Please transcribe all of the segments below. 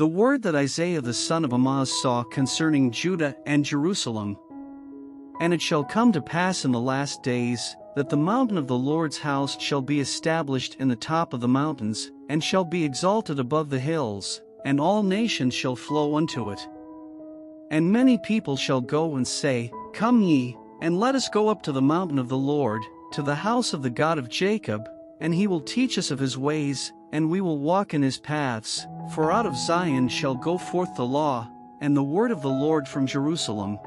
The word that Isaiah the son of Amoz saw concerning Judah and Jerusalem. And it shall come to pass in the last days, that the mountain of the Lord's house shall be established in the top of the mountains, and shall be exalted above the hills, and all nations shall flow unto it. And many people shall go and say, Come ye, and let us go up to the mountain of the Lord, to the house of the God of Jacob, and he will teach us of his ways, and we will walk in his paths. For out of Zion shall go forth the law, and the word of the Lord from Jerusalem.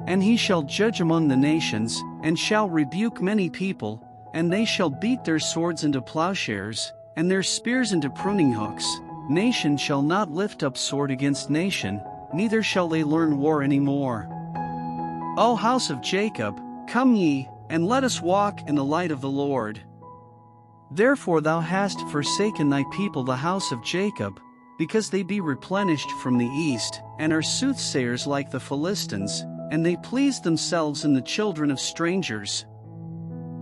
And he shall judge among the nations, and shall rebuke many people, and they shall beat their swords into plowshares, and their spears into pruning hooks. Nation shall not lift up sword against nation, neither shall they learn war any more. O house of Jacob, come ye, and let us walk in the light of the Lord. Therefore thou hast forsaken thy people the house of Jacob, because they be replenished from the east, and are soothsayers like the Philistines, and they please themselves in the children of strangers.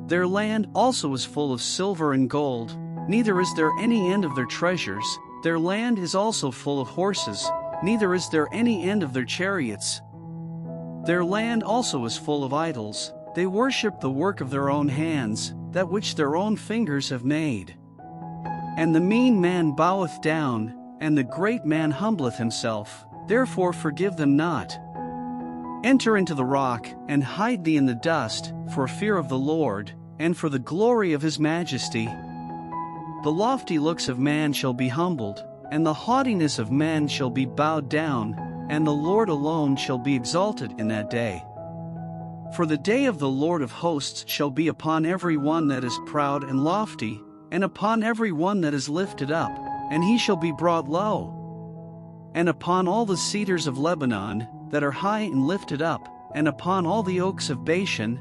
Their land also is full of silver and gold, neither is there any end of their treasures. Their land is also full of horses, neither is there any end of their chariots. Their land also is full of idols, they worship the work of their own hands, that which their own fingers have made. And the mean man boweth down, and the great man humbleth himself, therefore forgive them not. Enter into the rock, and hide thee in the dust, for fear of the Lord, and for the glory of his majesty. The lofty looks of man shall be humbled, and the haughtiness of man shall be bowed down, and the Lord alone shall be exalted in that day. For the day of the Lord of hosts shall be upon every one that is proud and lofty, and upon every one that is lifted up, and he shall be brought low. And upon all the cedars of Lebanon, that are high and lifted up, and upon all the oaks of Bashan,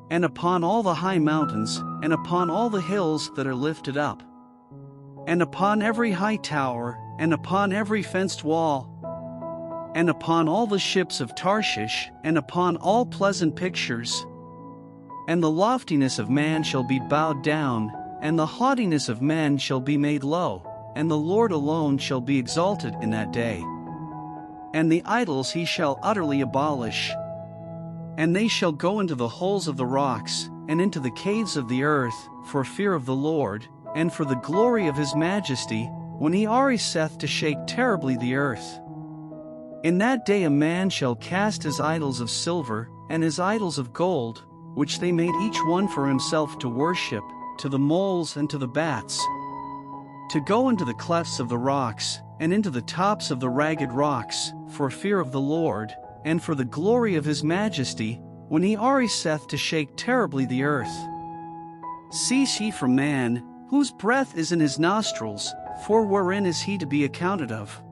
and upon all the high mountains, and upon all the hills that are lifted up, and upon every high tower, and upon every fenced wall, and upon all the ships of Tarshish, and upon all pleasant pictures. And the loftiness of man shall be bowed down, and the haughtiness of man shall be made low, and the Lord alone shall be exalted in that day. And the idols he shall utterly abolish. And they shall go into the holes of the rocks, and into the caves of the earth, for fear of the Lord, and for the glory of his majesty, when he ariseth to shake terribly the earth. In that day a man shall cast his idols of silver, and his idols of gold, which they made each one for himself to worship, to the moles and to the bats, to go into the clefts of the rocks, and into the tops of the ragged rocks, for fear of the Lord, and for the glory of his majesty, when he ariseth to shake terribly the earth. Cease ye from man, whose breath is in his nostrils, for wherein is he to be accounted of?